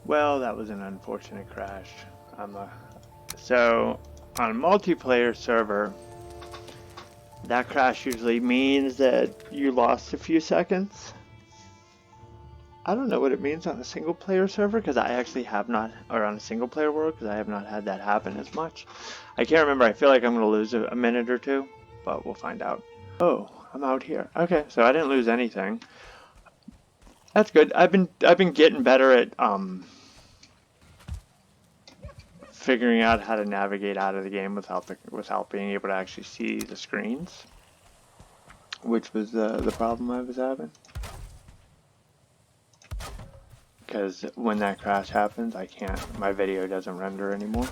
Well, that was an unfortunate crash. So, on a multiplayer server, that crash usually means that you lost a few seconds. I don't know what it means on a single player server because I actually have not, or on a single player world because I have not had that happen as much. I can't remember. I feel like I'm going to lose a minute or two, but we'll find out. Oh, I'm out here. Okay, so I didn't lose anything. That's good. I've been getting better at figuring out how to navigate out of the game without being able to actually see the screens, which was the problem I was having. Because when that crash happens, my video doesn't render anymore.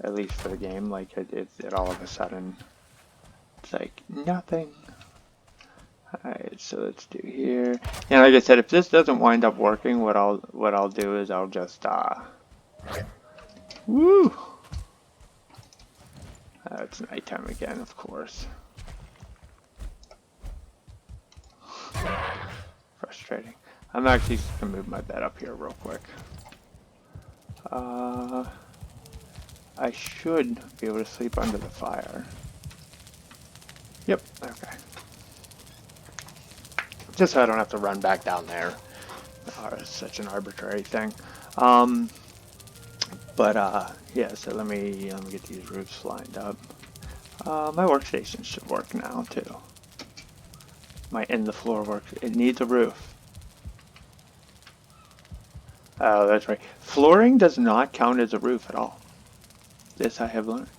At least for the game, like it all of a sudden, it's like nothing. Alright, so let's do here. And like I said, if this doesn't wind up working, what I'll do is I'll just woo! It's nighttime again, of course. Frustrating. I'm actually just gonna move my bed up here real quick. I should be able to sleep under the fire. Yep, okay. Just so I don't have to run back down there. It's such an arbitrary thing. Yeah, so let me get these roofs lined up. My workstation should work now too. My in-the-floor work. It needs a roof. Oh, that's right. Flooring does not count as a roof at all. This I have learned.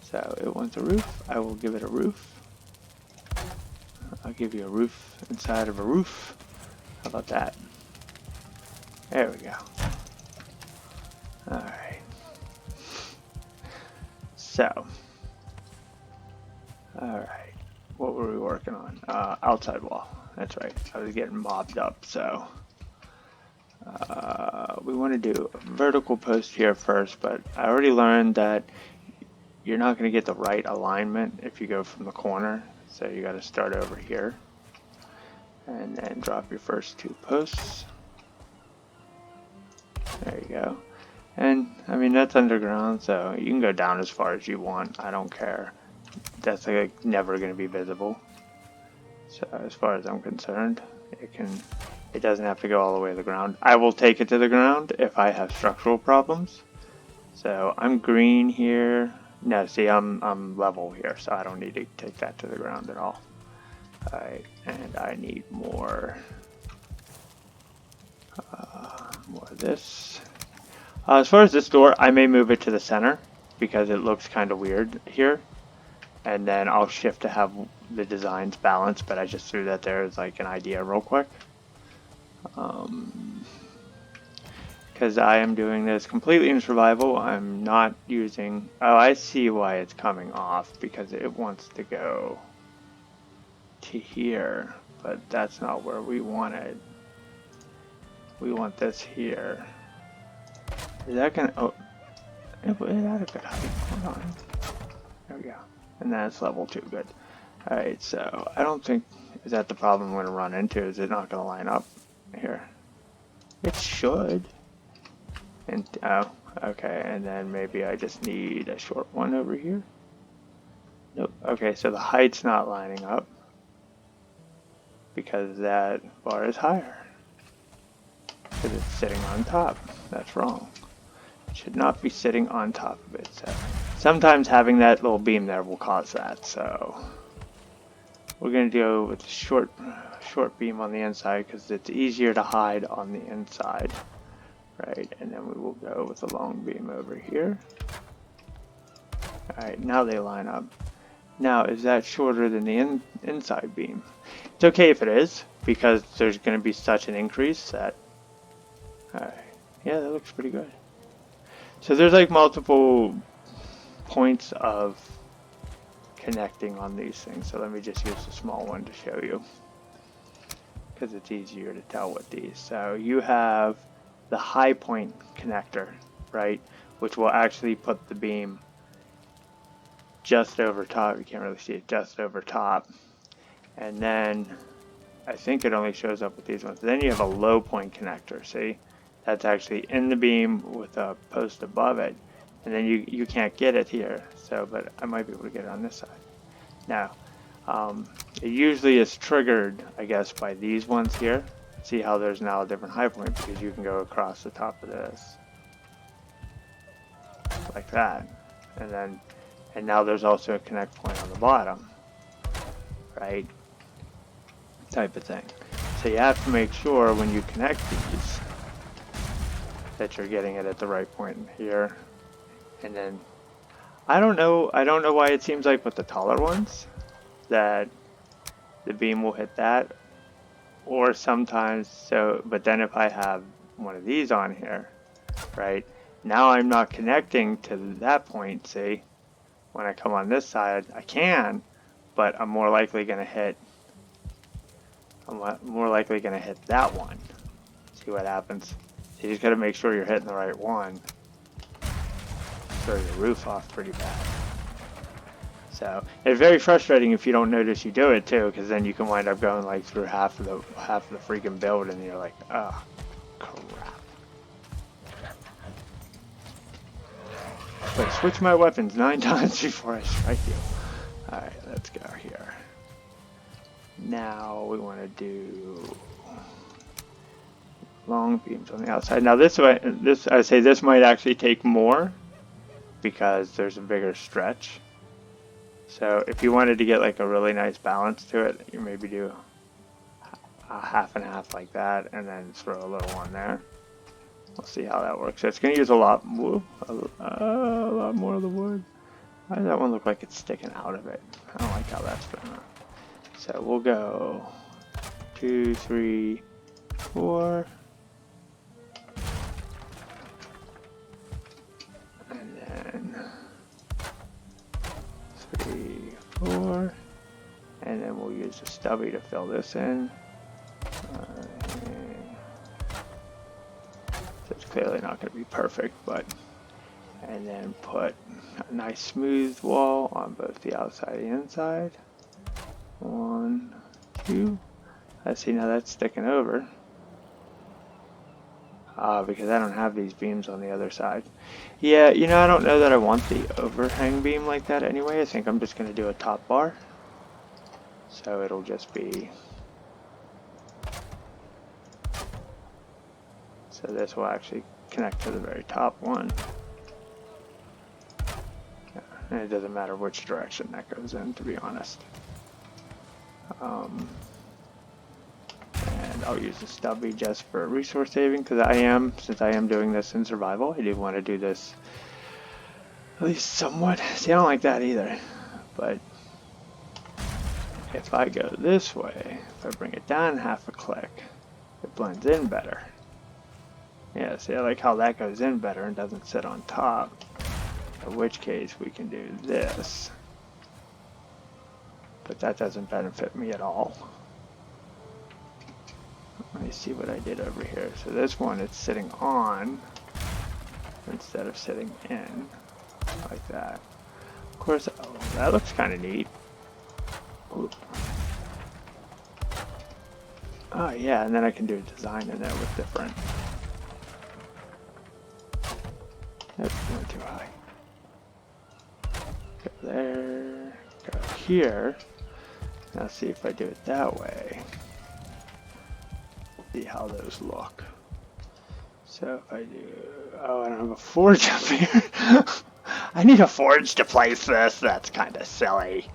So it wants a roof. I will give it a roof. I'll give you a roof inside of a roof. How about that? There we go. Alright. So. Alright. What were we working on? Outside wall. That's right. I was getting mobbed up, so. We want to do a vertical post here first, but I already learned that you're not going to get the right alignment if you go from the corner. So you got to start over here. And then drop your first two posts. There you go. And I mean, that's underground, so you can go down as far as you want. I don't care. That's like never going to be visible. So as far as I'm concerned, it doesn't have to go all the way to the ground. I will take it to the ground if I have structural problems. So I'm green here. No, see, I'm level here, so I don't need to take that to the ground at all. Alright, and I need more of this. As far as this door, I may move it to the center because it looks kind of weird here. And then I'll shift to have the designs balanced, but I just threw that there as like an idea real quick. Because I am doing this completely in survival. I'm not using... Oh, I see why it's coming off, because it wants to go to here, but that's not where we want it. We want this here. Is that gonna... Oh, it had a good height. Hold on. There we go. And that's level 2, good. Alright, so I don't think... Is that the problem I'm going to run into? Is it not going to line up here? It should. And, oh, okay, and then maybe I just need a short one over here. Nope. Okay, so the height's not lining up because that bar is higher. Because it's sitting on top. That's wrong. It should not be sitting on top of it. So sometimes having that little beam there will cause that. So we're going to go with the short beam on the inside because it's easier to hide on the inside. Right, and then we will go with a long beam over here. Alright, now they line up. Now, is that shorter than the inside beam? It's okay if it is, because there's going to be such an increase that... Alright, yeah, that looks pretty good. So there's like multiple points of connecting on these things. So let me just use the small one to show you, because it's easier to tell with these. So you have the high point connector, right, which will actually put the beam just over top. You can't really see it, just over top. And then I think it only shows up with these ones. Then you have a low point connector. See, that's actually in the beam with a post above it, and then you can't get it here. So, but I might be able to get it on this side. Now, it usually is triggered, I guess, by these ones here. See how there's now a different high point because you can go across the top of this like that, and now there's also a connect point on the bottom, right? Type of thing. So you have to make sure when you connect these that you're getting it at the right point here. And then I don't know why it seems like with the taller ones that the beam will hit that, or sometimes so, but then if I have one of these on here, right, now I'm not connecting to that point. See, when I come on this side I can, but I'm more likely going to hit that one. See what happens. So you just got to make sure you're hitting the right one. Throw your roof off pretty bad. So it's very frustrating if you don't notice you do it too, because then you can wind up going like through half of the freaking build, and you're like, oh crap. But switch my weapons 9 times before I strike you. All right, let's go here. Now we want to do long beams on the outside. Now this might actually take more because there's a bigger stretch. So if you wanted to get like a really nice balance to it, you maybe do a half and half like that, and then throw a little one there. We'll see how that works. So it's going to use a lot more of the wood. Why does that one look like it's sticking out of it? I don't like how that's going on. So we'll go 2, 3, 4. And then 3, 4. And then we'll use the stubby to fill this in. So it's clearly not going to be perfect, but... And then put a nice smooth wall on both the outside and the inside. 1, 2. I see now that's sticking over. Because I don't have these beams on the other side. Yeah, you know, I don't know that I want the overhang beam like that anyway. I think I'm just going to do a top bar. So it'll just be... So this will actually connect to the very top one. And it doesn't matter which direction that goes in, to be honest. And I'll use the stubby just for resource saving, because since I am doing this in survival, I do want to do this at least somewhat. See, I don't like that either. But if I go this way, if I bring it down half a click, it blends in better. Yeah, see, I like how that goes in better and doesn't sit on top. In which case we can do this, but that doesn't benefit me at all. Let me see what I did over here. So this one, it's sitting on instead of sitting in, like that. Of course, oh, that looks kind of neat. Ooh. Oh yeah, and then I can do a design in there with different. That went too high. Go there, go here. Now see if I do it that way. See how those look. So if I do, oh, I don't have a forge up here. I need a forge to place this. That's kind of silly.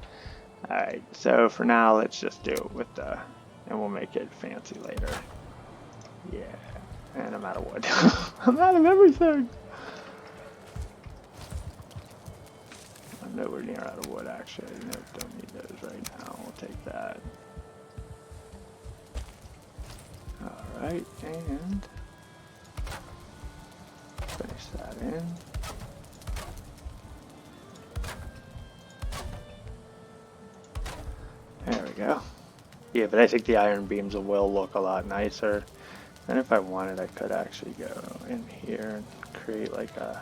Alright, so for now, let's just do it with the, and we'll make it fancy later. Yeah, and I'm out of wood. I'm out of everything. I'm nowhere near out of wood, actually. No, don't need those right now. We'll take that. Alright, and finish that in. There we go. Yeah, but I think the iron beams will look a lot nicer. And if I wanted, I could actually go in here and create like a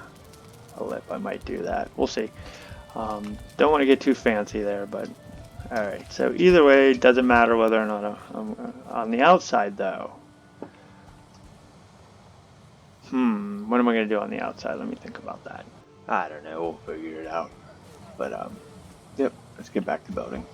lip. I might do that. We'll see. Don't want to get too fancy there, but alright. So either way, it doesn't matter whether or not I'm on the outside, though. What am I going to do on the outside? Let me think about that. I don't know. We'll figure it out. But, yep, let's get back to building.